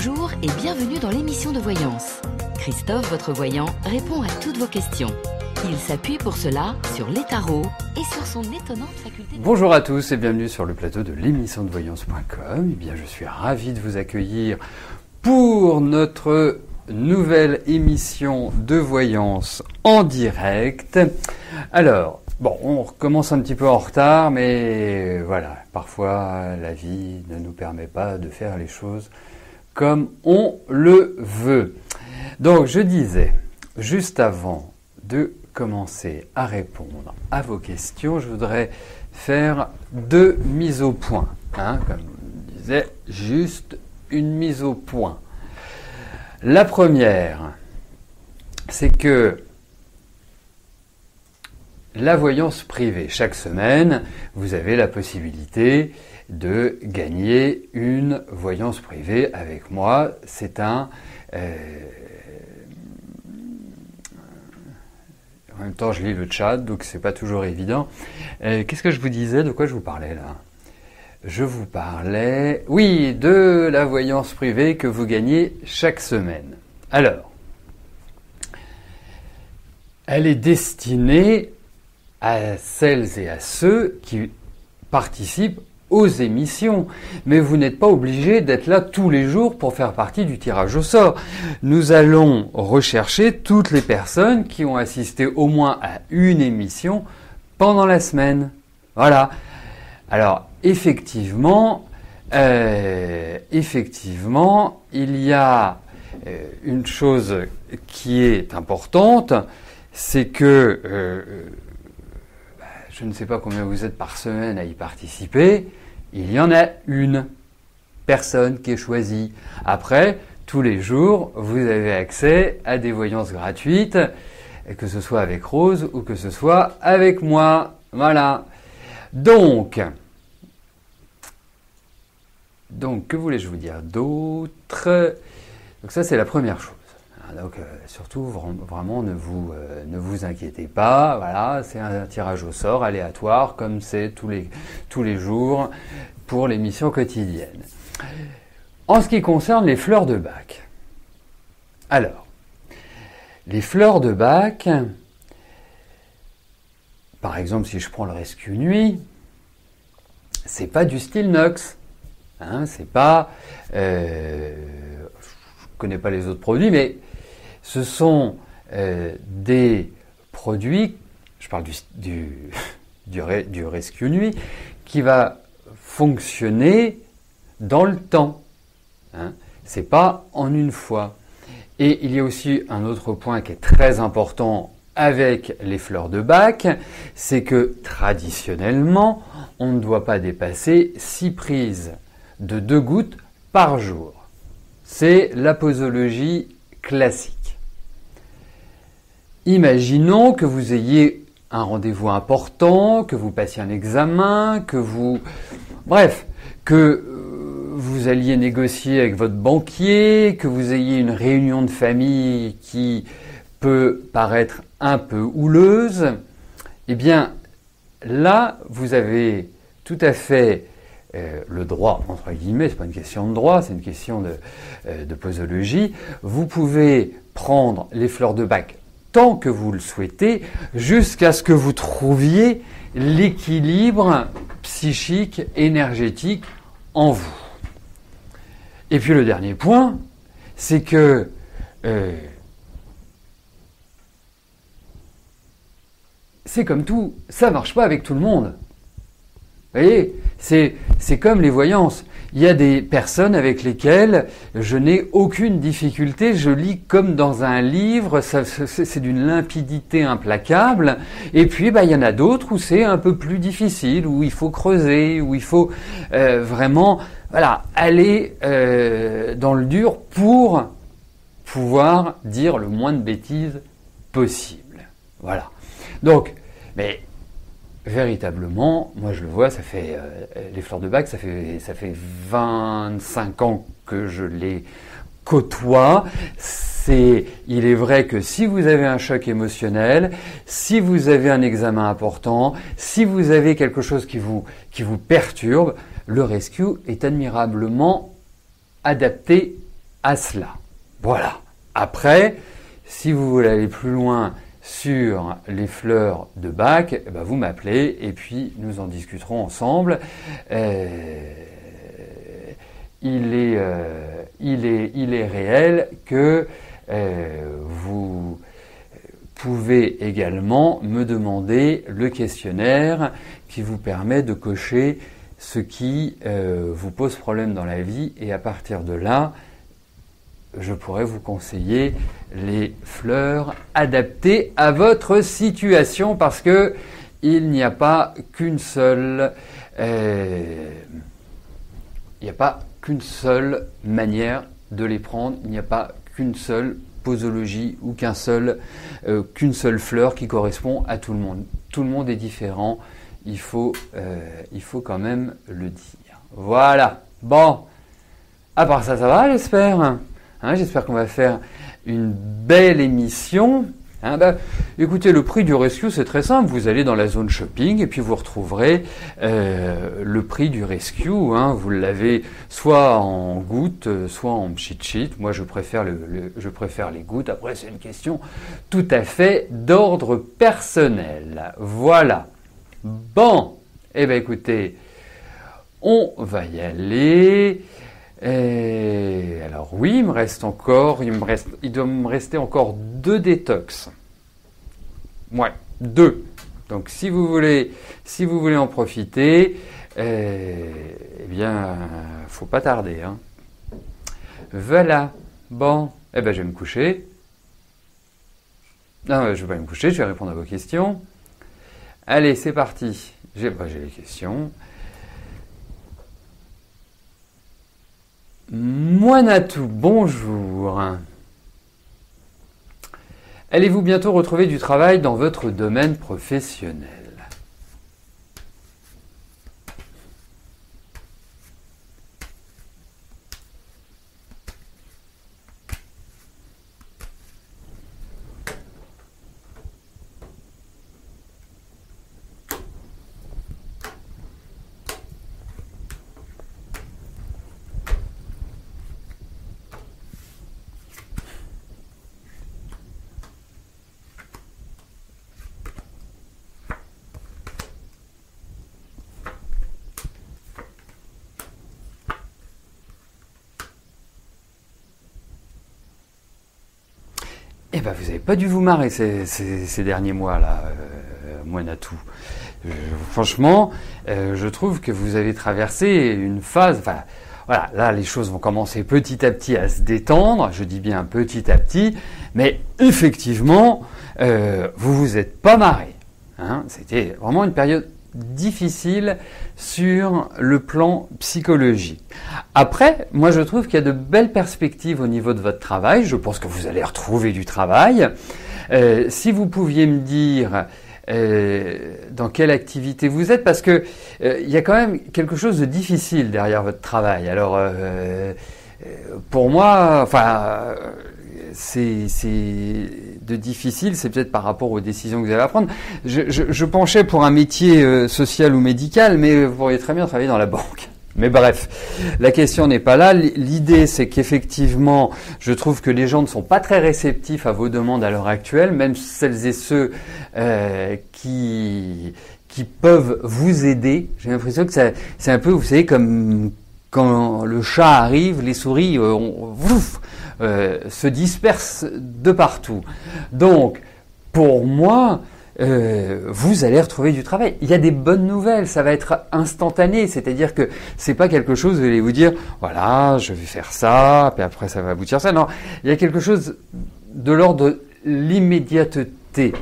Bonjour et bienvenue dans l'émission de voyance. Christophe, votre voyant, répond à toutes vos questions. Il s'appuie pour cela sur les tarots et sur son étonnante faculté... Bonjour à tous et bienvenue sur le plateau de l'émission de voyance.com. Eh bien, je suis ravi de vous accueillir pour notre nouvelle émission de voyance en direct. Alors, bon, on recommence un petit peu en retard, mais voilà, parfois la vie ne nous permet pas de faire les choses comme on le veut. Donc, je disais, juste avant de commencer à répondre à vos questions, je voudrais faire deux mises au point. Comme je disais, juste une mise au point. La première, c'est que la voyance privée, chaque semaine, vous avez la possibilité de gagner une voyance privée avec moi. C'est un... En même temps, je lis le chat, donc c'est pas toujours évident. Qu'est-ce que je vous disais? De quoi je vous parlais là? Je vous parlais, oui, de la voyance privée que vous gagnez chaque semaine. Alors, elle est destinée à celles et à ceux qui participent aux émissions. Mais vous n'êtes pas obligé d'être là tous les jours pour faire partie du tirage au sort. Nous allons rechercher toutes les personnes qui ont assisté au moins à une émission pendant la semaine. Voilà. Alors, effectivement, il y a une chose qui est importante, c'est que je ne sais pas combien vous êtes par semaine à y participer, il y en a une personne qui est choisie. Après, tous les jours, vous avez accès à des voyances gratuites, que ce soit avec Rose ou que ce soit avec moi. Voilà. Donc, que voulais-je vous dire d'autre? Donc ça, c'est la première chose. Donc surtout, vraiment, ne vous inquiétez pas. Voilà, c'est un tirage au sort aléatoire, comme c'est tous les jours pour l'émission quotidienne. En ce qui concerne les fleurs de bac, alors, les fleurs de bac, par exemple, si je prends le Rescue Nuit, c'est pas du style Nox. C'est pas... je connais pas les autres produits, mais ce sont des produits, je parle du Rescue Nuit, qui va fonctionner dans le temps. C'est pas en une fois. Et il y a aussi un autre point qui est très important avec les fleurs de bac, c'est que traditionnellement, on ne doit pas dépasser 6 prises de 2 gouttes par jour. C'est la posologie classique. Imaginons que vous ayez un rendez-vous important, que vous passiez un examen, que vous alliez négocier avec votre banquier, que vous ayez une réunion de famille qui peut paraître un peu houleuse. Eh bien, là, vous avez tout à fait le droit, entre guillemets, c'est pas une question de droit, c'est une question de posologie. Vous pouvez prendre les fleurs de bac tant que vous le souhaitez, jusqu'à ce que vous trouviez l'équilibre psychique, énergétique en vous. Et puis le dernier point, c'est que c'est comme tout, ça marche pas avec tout le monde. Vous voyez, c'est comme les voyances. Il y a des personnes avec lesquelles je n'ai aucune difficulté, je lis comme dans un livre, c'est d'une limpidité implacable. Et puis, il y en a d'autres où c'est un peu plus difficile, où il faut creuser, où il faut vraiment aller dans le dur pour pouvoir dire le moins de bêtises possible. Voilà. Donc, mais véritablement, moi je le vois, ça fait les fleurs de bac, ça fait 25 ans que je les côtoie. Il est vrai que si vous avez un choc émotionnel, si vous avez un examen important, si vous avez quelque chose qui vous perturbe, le Rescue est admirablement adapté à cela. Voilà. Après, si vous voulez aller plus loin sur les fleurs de Bach, eh ben vous m'appelez et puis nous en discuterons ensemble. Il est réel que vous pouvez également me demander le questionnaire qui vous permet de cocher ce qui vous pose problème dans la vie, et à partir de là, je pourrais vous conseiller les fleurs adaptées à votre situation, parce que il n'y a pas qu'une seule manière de les prendre, il n'y a pas qu'une seule posologie ou qu'une seule fleur qui correspond à tout le monde. Tout le monde est différent, il faut quand même le dire. Voilà. Bon, à part ça, ça va, j'espère. Hein, j'espère qu'on va faire une belle émission. Écoutez, le prix du rescue, c'est très simple. Vous allez dans la zone shopping et puis vous retrouverez le prix du rescue. Hein. Vous l'avez soit en gouttes, soit en cheat sheet. Moi, je préfère les gouttes. Après, c'est une question tout à fait d'ordre personnel. Voilà. Bon, eh bien, écoutez, on va y aller. Alors oui, il doit me rester encore 2 détox. Ouais, 2. Donc si vous voulez en profiter, eh bien, faut pas tarder. Hein. Voilà. Bon, eh ben je vais me coucher. Non, je vais pas me coucher, je vais répondre à vos questions. Allez, c'est parti. J'ai les questions. Moinatou, bonjour. Allez-vous bientôt retrouver du travail dans votre domaine professionnel ? Eh ben, vous n'avez pas dû vous marrer ces derniers mois là, Moinatou. Franchement, je trouve que vous avez traversé une phase. Enfin, voilà, là les choses vont commencer petit à petit à se détendre. Je dis bien petit à petit, mais effectivement, vous vous êtes pas marré. Hein, c'était vraiment une période difficile sur le plan psychologique. Après, moi je trouve qu'il y a de belles perspectives au niveau de votre travail. Je pense que vous allez retrouver du travail. Si vous pouviez me dire dans quelle activité vous êtes, parce que il y a quand même quelque chose de difficile derrière votre travail. Alors pour moi, enfin c'est de difficile, c'est peut-être par rapport aux décisions que vous allez à prendre. Je penchais pour un métier social ou médical, mais vous pourriez très bien travailler dans la banque. Mais bref, la question n'est pas là. L'idée, c'est qu'effectivement, je trouve que les gens ne sont pas très réceptifs à vos demandes à l'heure actuelle, même celles et ceux qui peuvent vous aider. J'ai l'impression que c'est un peu, vous savez, comme quand le chat arrive, les souris se dispersent de partout. Donc, pour moi, vous allez retrouver du travail. Il y a des bonnes nouvelles, ça va être instantané, c'est-à-dire que c'est pas quelque chose, vous allez vous dire, voilà, je vais faire ça, puis après ça va aboutir ça. Non, il y a quelque chose de l'ordre de l'immédiateté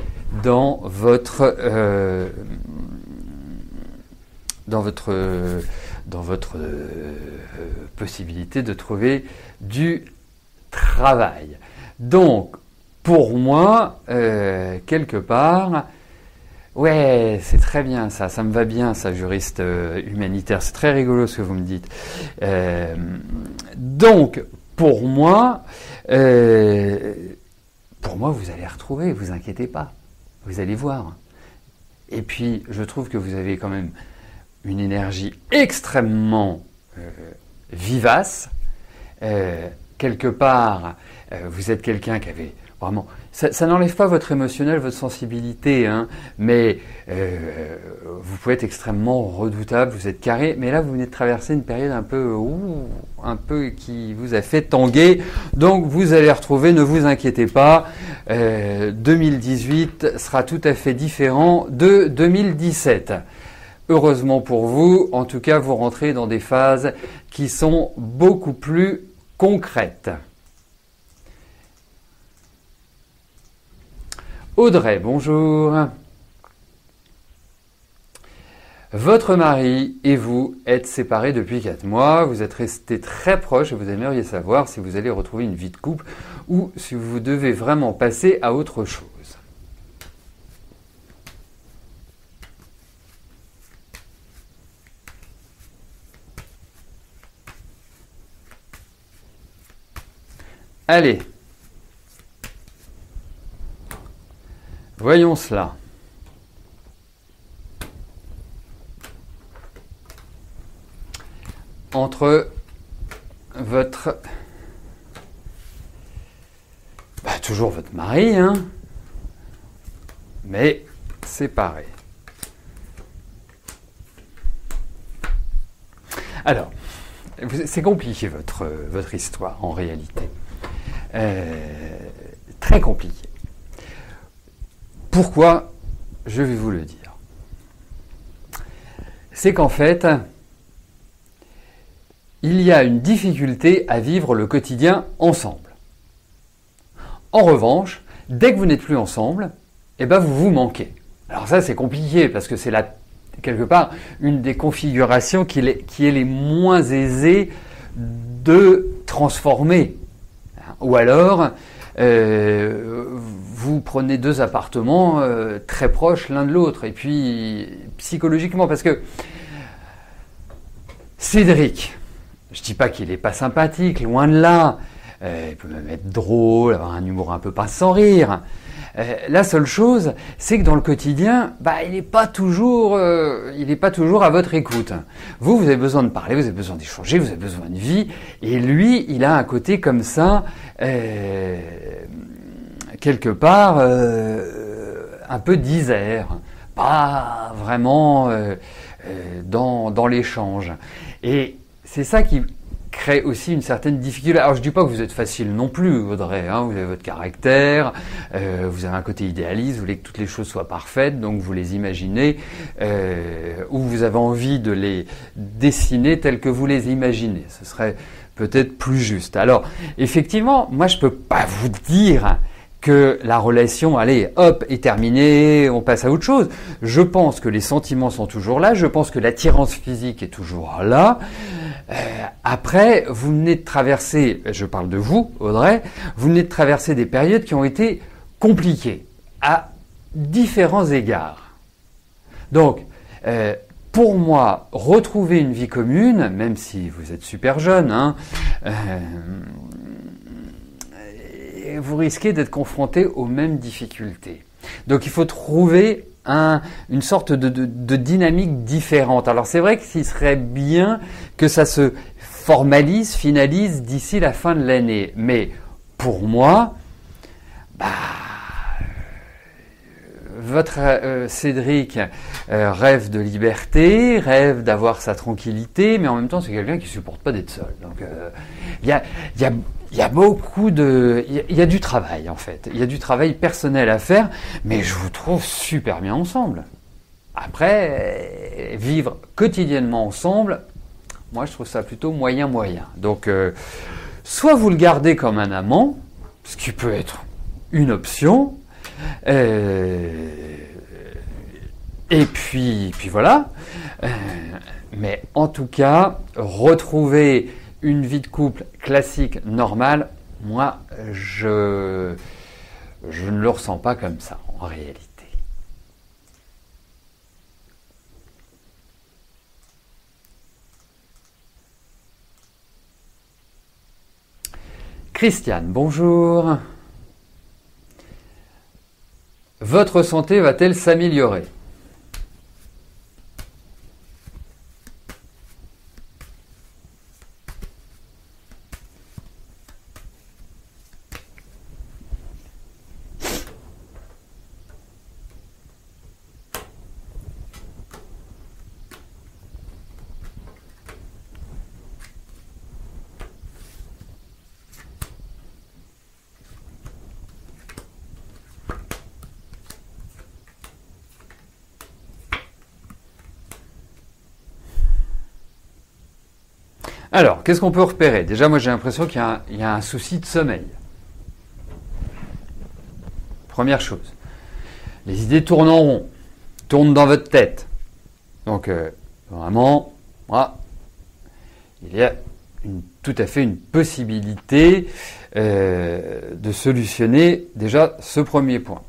dans votre possibilité de trouver du travail. Donc, pour moi, quelque part, ouais, c'est très bien ça me va bien ça, juriste humanitaire, c'est très rigolo ce que vous me dites. Donc, pour moi, vous allez retrouver, vous inquiétez pas, vous allez voir. Et puis, je trouve que vous avez quand même une énergie extrêmement vivace. quelque part, vous êtes quelqu'un qui avait vraiment... Ça n'enlève pas votre émotionnel, votre sensibilité, hein, mais vous pouvez être extrêmement redoutable, vous êtes carré, mais là vous venez de traverser une période un peu qui vous a fait tanguer, donc vous allez retrouver, ne vous inquiétez pas, 2018 sera tout à fait différent de 2017. Heureusement pour vous, en tout cas vous rentrez dans des phases qui sont beaucoup plus concrètes. Audrey, bonjour. Votre mari et vous êtes séparés depuis 4 mois, vous êtes restés très proches et vous aimeriez savoir si vous allez retrouver une vie de couple ou si vous devez vraiment passer à autre chose. Allez. Voyons cela. Entre votre... toujours votre mari, hein, mais séparé. Alors, c'est compliqué votre histoire en réalité. Très compliqué. Pourquoi? Je vais vous le dire. C'est qu'en fait, il y a une difficulté à vivre le quotidien ensemble. En revanche, dès que vous n'êtes plus ensemble, vous vous manquez. Alors ça, c'est compliqué parce que c'est là, quelque part, une des configurations qui est les moins aisées de transformer. Ou alors, vous prenez 2 appartements très proches l'un de l'autre. Et puis, psychologiquement, parce que Cédric, je ne dis pas qu'il n'est pas sympathique, loin de là. Il peut même être drôle, avoir un humour un peu pince sans rire. La seule chose, c'est que dans le quotidien, il n'est pas toujours à votre écoute. Vous avez besoin de parler, vous avez besoin d'échanger, vous avez besoin de vie. Et lui, il a un côté comme ça, quelque part, un peu disert, pas vraiment dans l'échange. Et c'est ça qui crée aussi une certaine difficulté. Alors je dis pas que vous êtes facile non plus, Audrey, hein, vous avez votre caractère, vous avez un côté idéaliste, vous voulez que toutes les choses soient parfaites, donc vous les imaginez, ou vous avez envie de les dessiner telles que vous les imaginez. Ce serait peut-être plus juste. Alors, effectivement, moi je peux pas vous dire que la relation, allez, hop, est terminée, on passe à autre chose. Je pense que les sentiments sont toujours là, je pense que l'attirance physique est toujours là. Après, vous venez de traverser, je parle de vous, Audrey, vous venez de traverser des périodes qui ont été compliquées, à différents égards. Donc, pour moi, retrouver une vie commune, même si vous êtes super jeune, hein, vous risquez d'être confronté aux mêmes difficultés. Donc il faut trouver une sorte de dynamique différente. Alors c'est vrai qu'il serait bien que ça se formalise, finalise d'ici la fin de l'année. Mais pour moi, votre Cédric rêve de liberté, rêve d'avoir sa tranquillité, mais en même temps c'est quelqu'un qui supporte pas d'être seul. Donc il y a beaucoup il y a du travail en fait. Il y a du travail personnel à faire, mais je vous trouve super bien ensemble. Après, vivre quotidiennement ensemble, moi je trouve ça plutôt moyen. Donc soit vous le gardez comme un amant, ce qui peut être une option, et puis voilà. Mais en tout cas, retrouver une vie de couple classique, normale, moi, je ne le ressens pas comme ça, en réalité. Christiane, bonjour. Votre santé va-t-elle s'améliorer ? Alors, qu'est-ce qu'on peut repérer? Déjà, moi j'ai l'impression qu'il y a un souci de sommeil. Première chose. Les idées tournent en rond, tournent dans votre tête. Donc, vraiment, il y a tout à fait une possibilité de solutionner déjà ce premier point.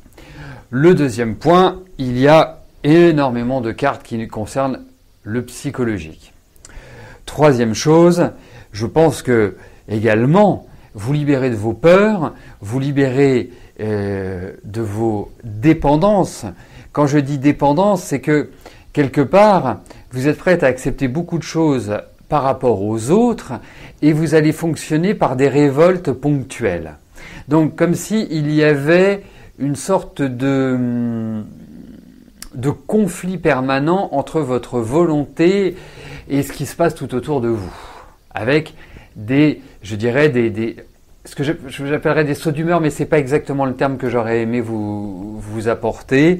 Le deuxième point, il y a énormément de cartes qui concernent le psychologique. Troisième chose, je pense que également, vous libérez de vos peurs, vous libérez de vos dépendances. Quand je dis dépendance, c'est que quelque part, vous êtes prête à accepter beaucoup de choses par rapport aux autres et vous allez fonctionner par des révoltes ponctuelles. Donc comme s'il y avait une sorte de conflit permanent entre votre volonté et ce qui se passe tout autour de vous, avec ce que j'appellerais des sauts d'humeur, mais c'est pas exactement le terme que j'aurais aimé vous apporter.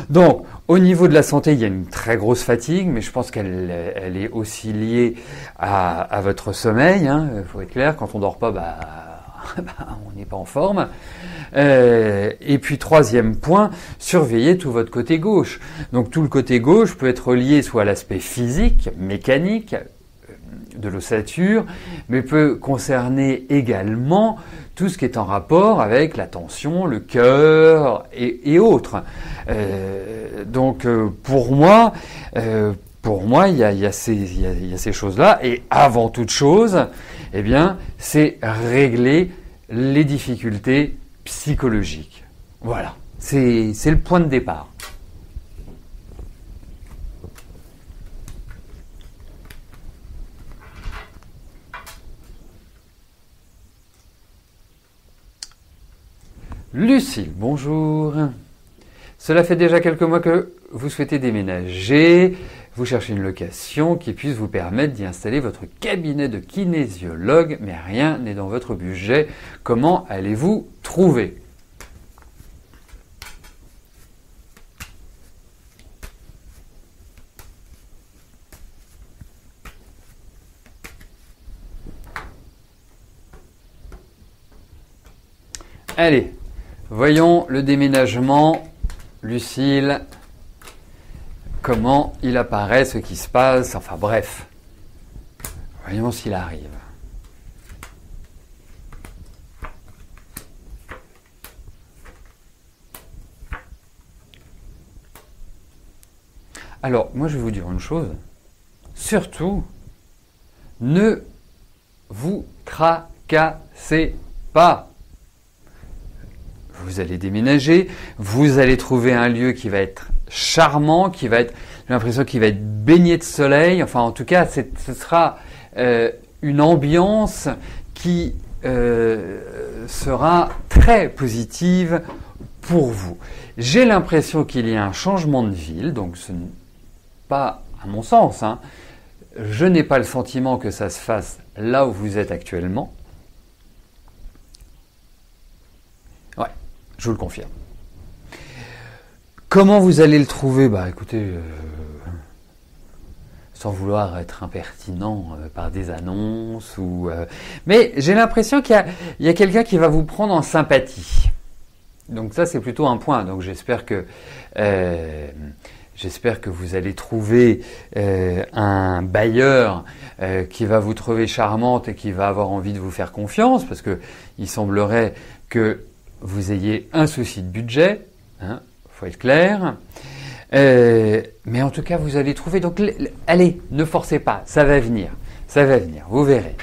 Donc, au niveau de la santé, il y a une très grosse fatigue, mais je pense qu'elle est aussi liée à votre sommeil. Faut être clair, quand on dort pas, on n'est pas en forme. Et puis troisième point, surveillez tout votre côté gauche. Donc tout le côté gauche peut être lié soit à l'aspect physique, mécanique, de l'ossature, mais peut concerner également tout ce qui est en rapport avec la tension, le cœur et autres. Donc pour moi, il y a ces choses-là. Et avant toute chose, eh bien, c'est régler les difficultés psychologiques. Voilà, c'est le point de départ. Lucille, bonjour. Cela fait déjà quelques mois que vous souhaitez déménager. Vous cherchez une location qui puisse vous permettre d'y installer votre cabinet de kinésiologue, mais rien n'est dans votre budget. Comment allez-vous trouver ? Allez, voyons le déménagement. Lucille, comment il apparaît, ce qui se passe, enfin bref. Voyons s'il arrive. Alors, moi je vais vous dire une chose. Surtout, ne vous tracassez pas. Vous allez déménager, vous allez trouver un lieu qui va être charmant, j'ai l'impression qu'il va être baigné de soleil. Enfin, en tout cas, ce sera une ambiance qui sera très positive pour vous. J'ai l'impression qu'il y a un changement de ville, donc ce n'est pas à mon sens. Je n'ai pas le sentiment que ça se fasse là où vous êtes actuellement. Ouais, je vous le confirme. Comment vous allez le trouver ? Écoutez, sans vouloir être impertinent par des annonces mais j'ai l'impression qu'il y a quelqu'un qui va vous prendre en sympathie. Donc ça, c'est plutôt un point. Donc j'espère que vous allez trouver un bailleur qui va vous trouver charmante et qui va avoir envie de vous faire confiance, parce que il semblerait que vous ayez un souci de budget. Faut être clair. Mais en tout cas, vous allez trouver. Donc, allez, ne forcez pas. Ça va venir. Ça va venir. Vous verrez.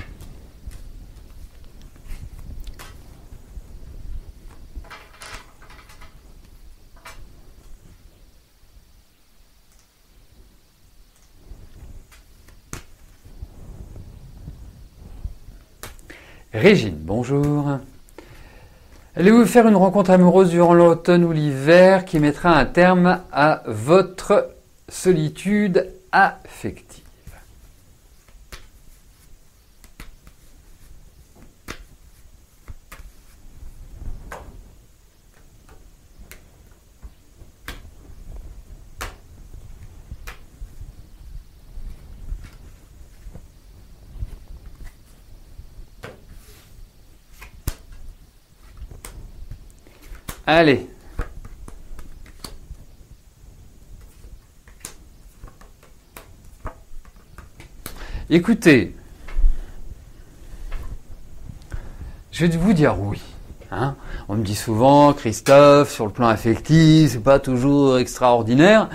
Régine, bonjour. Allez-vous faire une rencontre amoureuse durant l'automne ou l'hiver qui mettra un terme à votre solitude affective ? Allez. Écoutez, je vais vous dire oui. Hein, on me dit souvent, Christophe, sur le plan affectif, c'est pas toujours extraordinaire.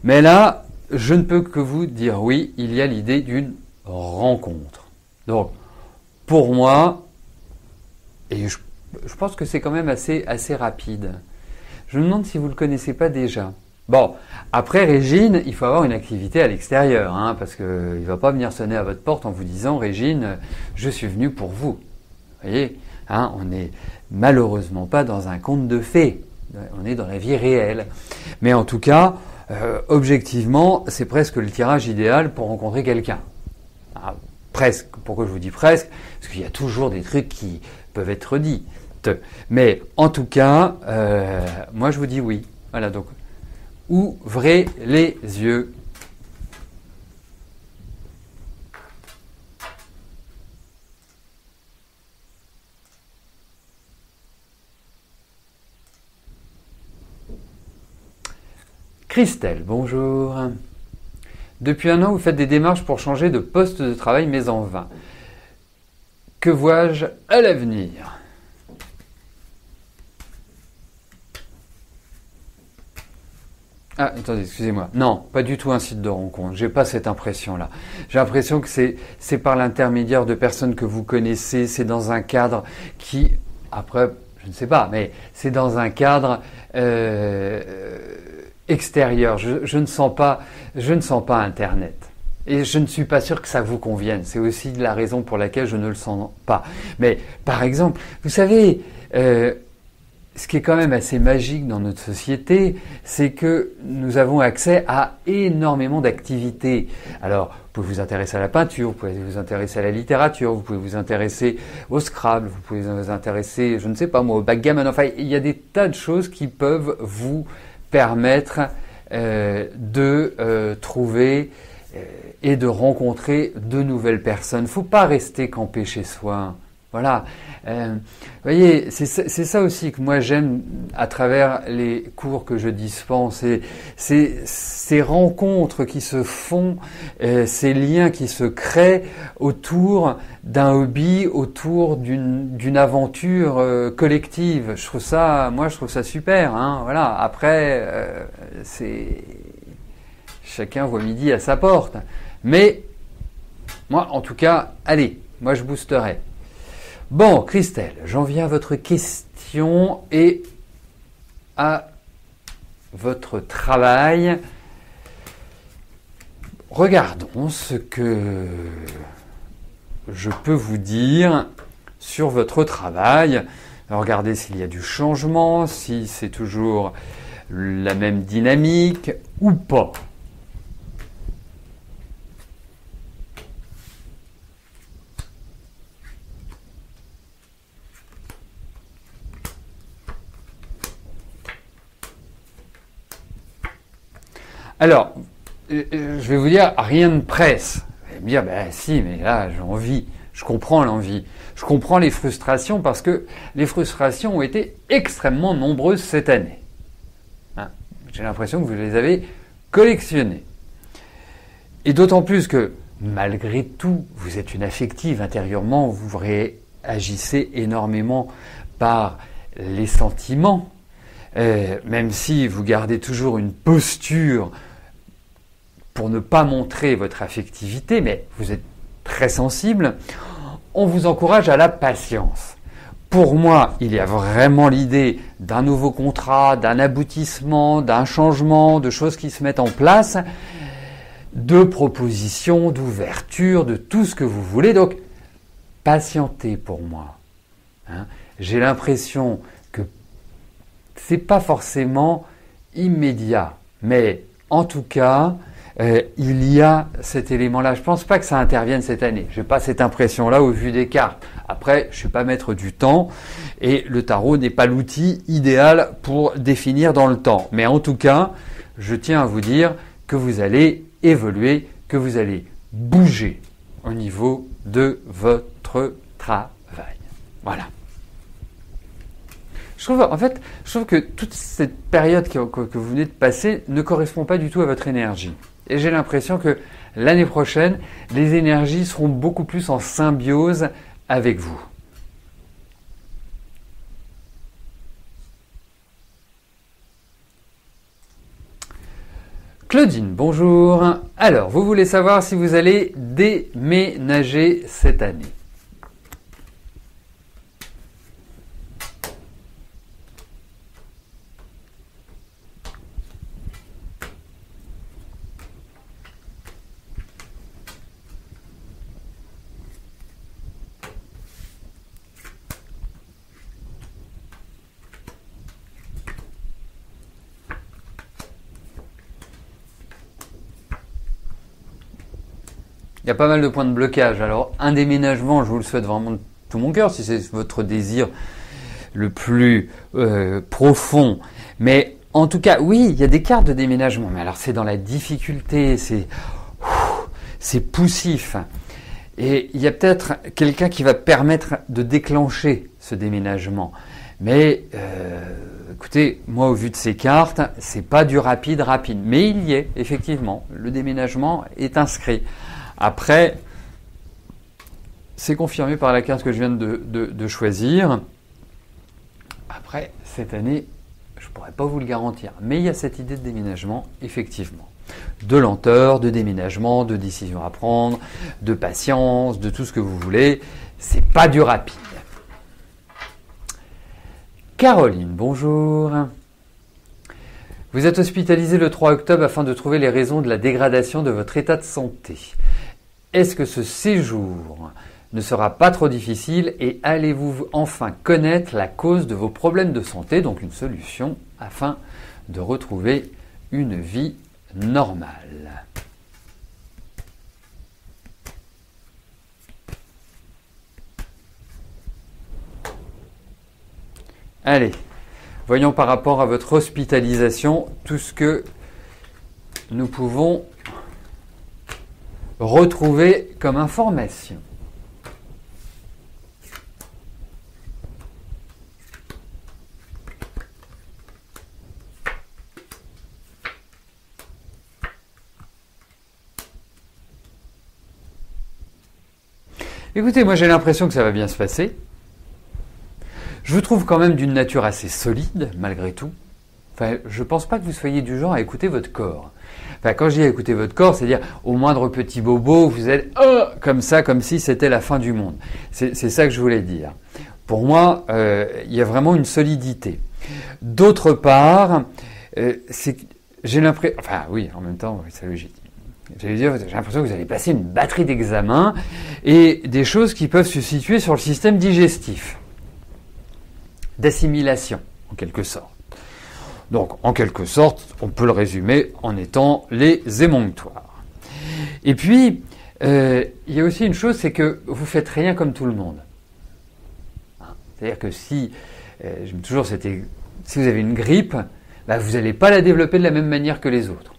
Mais là, je ne peux que vous dire oui, il y a l'idée d'une rencontre. Donc, pour moi, et je pense que c'est quand même assez rapide. Je me demande si vous ne le connaissez pas déjà. Bon, après Régine, il faut avoir une activité à l'extérieur, hein, parce qu'il ne va pas venir sonner à votre porte en vous disant « Régine, je suis venu pour vous ». Vous voyez, hein, on n'est malheureusement pas dans un conte de fées, on est dans la vie réelle. Mais en tout cas, objectivement, c'est presque le tirage idéal pour rencontrer quelqu'un. Ah, presque, pourquoi je vous dis presque? Parce qu'il y a toujours des trucs qui peuvent être dits. Mais en tout cas, moi je vous dis oui. Voilà, donc ouvrez les yeux. Christelle, bonjour. Depuis un an, vous faites des démarches pour changer de poste de travail, mais en vain. Que vois-je à l'avenir? Ah, attendez, excusez-moi. Non, pas du tout un site de rencontre. J'ai pas cette impression-là. J'ai l'impression que c'est par l'intermédiaire de personnes que vous connaissez. C'est dans un cadre qui, après, je ne sais pas, mais c'est dans un cadre extérieur. Je ne sens pas Internet. Et je ne suis pas sûr que ça vous convienne. C'est aussi la raison pour laquelle je ne le sens pas. Mais par exemple, vous savez, ce qui est quand même assez magique dans notre société, c'est que nous avons accès à énormément d'activités. Alors, vous pouvez vous intéresser à la peinture, vous pouvez vous intéresser à la littérature, vous pouvez vous intéresser au Scrabble, vous pouvez vous intéresser, je ne sais pas moi, au backgammon. Enfin, il y a des tas de choses qui peuvent vous permettre de trouver et de rencontrer de nouvelles personnes. Faut pas rester campé chez soi. Voilà. Vous voyez, c'est ça aussi que moi j'aime à travers les cours que je dispense. Ces rencontres qui se font, ces liens qui se créent autour d'un hobby, autour d'une aventure collective. Je trouve ça super. Hein, voilà. Après, chacun voit midi à sa porte. Mais moi, en tout cas, allez, moi je boosterai. Bon, Christelle, j'en viens à votre question et à votre travail. Regardons ce que je peux vous dire sur votre travail. Regardez s'il y a du changement, si c'est toujours la même dynamique ou pas. Alors, je vais vous dire, rien ne presse. Vous allez me dire, ben si, mais là, j'ai envie. Je comprends l'envie. Je comprends les frustrations parce que les frustrations ont été extrêmement nombreuses cette année. Hein, j'ai l'impression que vous les avez collectionnées. Et d'autant plus que, malgré tout, vous êtes une affective intérieurement, vous réagissez énormément par les sentiments, même si vous gardez toujours une posture pour ne pas montrer votre affectivité, mais vous êtes très sensible, on vous encourage à la patience. Pour moi, il y a vraiment l'idée d'un nouveau contrat, d'un aboutissement, d'un changement, de choses qui se mettent en place, de propositions, d'ouverture, de tout ce que vous voulez. Donc, patientez pour moi. Hein. J'ai l'impression que c'est pas forcément immédiat, mais en tout cas, il y a cet élément-là. Je pense pas que ça intervienne cette année. J'ai pas cette impression-là au vu des cartes. Après, je suis pas maître du temps et le tarot n'est pas l'outil idéal pour définir dans le temps. Mais en tout cas, je tiens à vous dire que vous allez évoluer, que vous allez bouger au niveau de votre travail. Voilà. je trouve que toute cette période que vous venez de passer ne correspond pas du tout à votre énergie. Et j'ai l'impression que l'année prochaine, les énergies seront beaucoup plus en symbiose avec vous. Claudine, bonjour. Alors, vous voulez savoir si vous allez déménager cette année. Il y a pas mal de points de blocage. Alors, un déménagement, je vous le souhaite vraiment de tout mon cœur, si c'est votre désir le plus profond. Mais en tout cas, oui, il y a des cartes de déménagement. Mais alors, c'est dans la difficulté, c'est poussif. Et il y a peut-être quelqu'un qui va permettre de déclencher ce déménagement. Mais écoutez, moi, au vu de ces cartes, c'est pas du rapide. Mais il y est, effectivement. Le déménagement est inscrit. Après, c'est confirmé par la carte que je viens de choisir. Après, cette année, je ne pourrais pas vous le garantir. Mais il y a cette idée de déménagement, effectivement. De lenteur, de déménagement, de décision à prendre, de patience, de tout ce que vous voulez. C'est pas du rapide. Caroline, bonjour. Vous êtes hospitalisée le 3 octobre afin de trouver les raisons de la dégradation de votre état de santé. Est-ce que ce séjour ne sera pas trop difficile et allez-vous enfin connaître la cause de vos problèmes de santé, donc une solution afin de retrouver une vie normale? Allez, voyons par rapport à votre hospitalisation tout ce que nous pouvons retrouver comme information. Écoutez, moi j'ai l'impression que ça va bien se passer. Je vous trouve quand même d'une nature assez solide, malgré tout. Enfin, je ne pense pas que vous soyez du genre à écouter votre corps. Enfin, quand je dis à écouter votre corps, c'est-à-dire au moindre petit bobo, vous êtes comme ça, comme si c'était la fin du monde. C'est ça que je voulais dire. Pour moi, il y a vraiment une solidité. D'autre part, j'ai l'impression... Enfin oui, en même temps, c'est logique. J'ai l'impression que vous allez passer une batterie d'examens et des choses qui peuvent se situer sur le système digestif, d'assimilation, en quelque sorte. Donc, en quelque sorte, on peut le résumer en étant les émonctoires. Et puis, il y a aussi une chose, c'est que vous faites rien comme tout le monde. C'est-à-dire que si vous avez une grippe, bah, vous n'allez pas la développer de la même manière que les autres.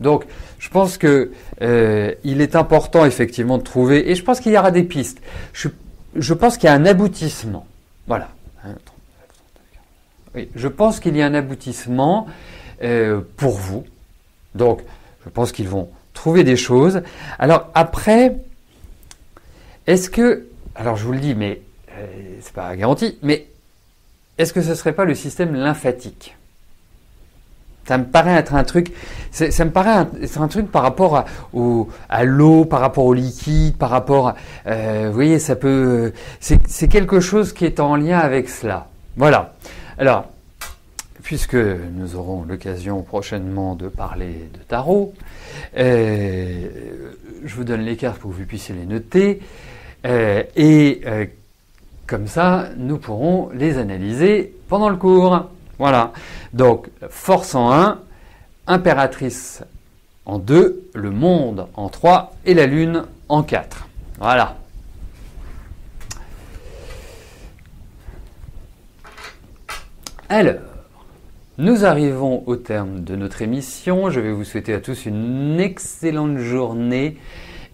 Donc, je pense que il est important effectivement de trouver, et je pense qu'il y aura des pistes. Je pense qu'il y a un aboutissement. Voilà. Oui, je pense qu'il y a un aboutissement pour vous. Donc, je pense qu'ils vont trouver des choses. Alors après, alors je vous le dis, mais c'est pas garanti, mais est-ce que ce serait pas le système lymphatique? Ça me paraît être un truc, ça me paraît être un truc par rapport à l'eau, par rapport au liquide, par rapport, vous voyez, c'est quelque chose qui est en lien avec cela. Voilà. Alors, puisque nous aurons l'occasion prochainement de parler de tarot, je vous donne les cartes pour que vous puissiez les noter, comme ça, nous pourrons les analyser pendant le cours. Voilà. Donc, force en 1, impératrice en 2, le monde en 3 et la lune en 4. Voilà. Alors, nous arrivons au terme de notre émission. Je vais vous souhaiter à tous une excellente journée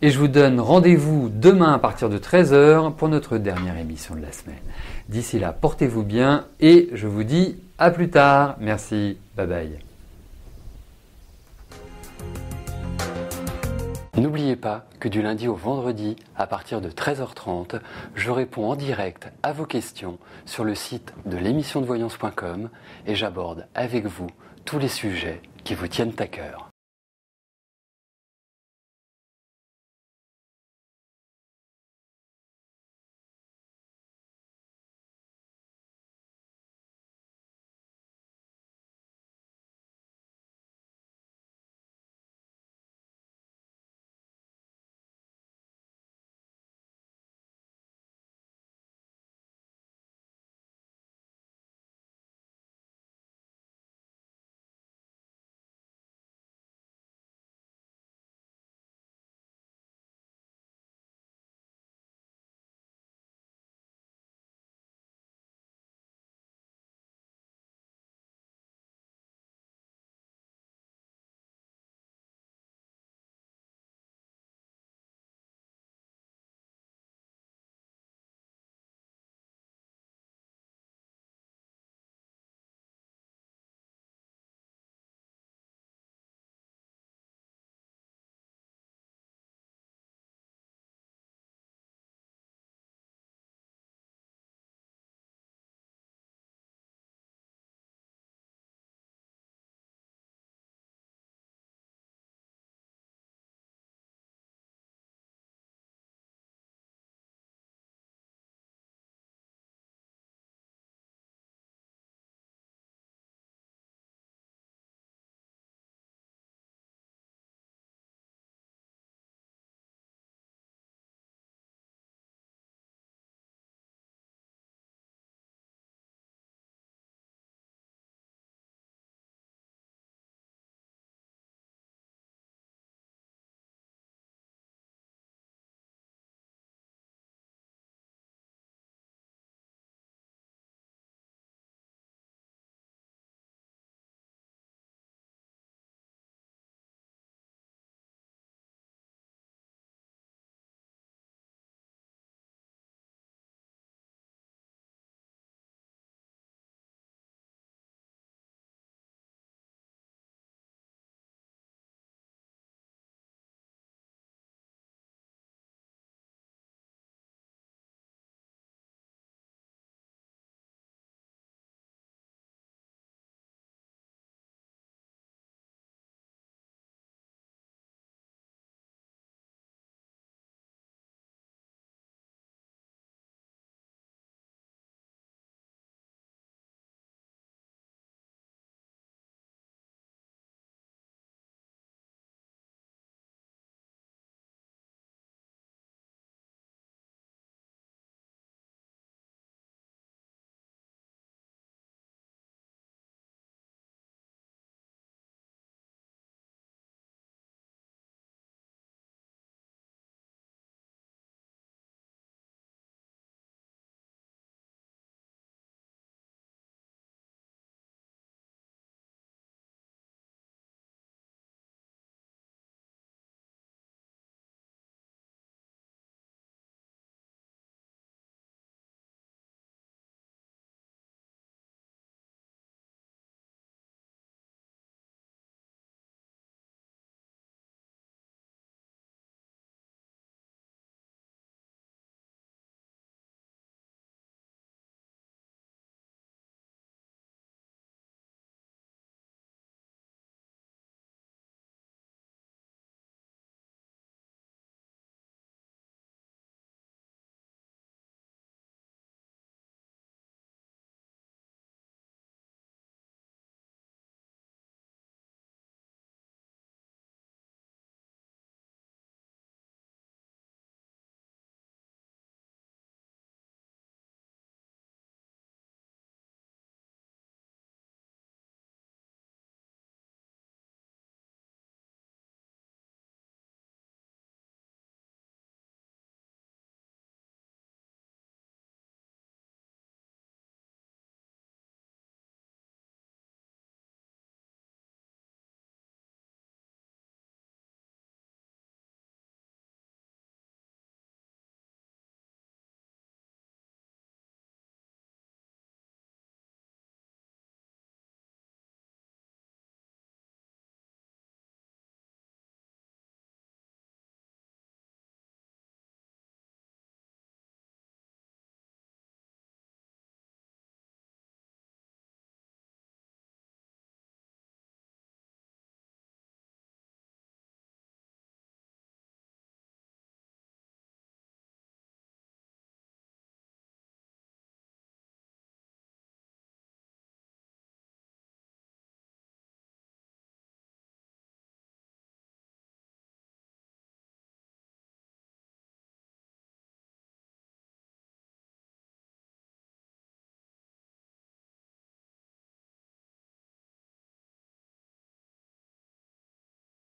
Et je vous donne rendez-vous demain à partir de 13 h pour notre dernière émission de la semaine. D'ici là, portez-vous bien et je vous dis à plus tard. Merci, bye bye. N'oubliez pas que du lundi au vendredi, à partir de 13h30, je réponds en direct à vos questions sur le site de l'émissiondevoyance.com et j'aborde avec vous tous les sujets qui vous tiennent à cœur.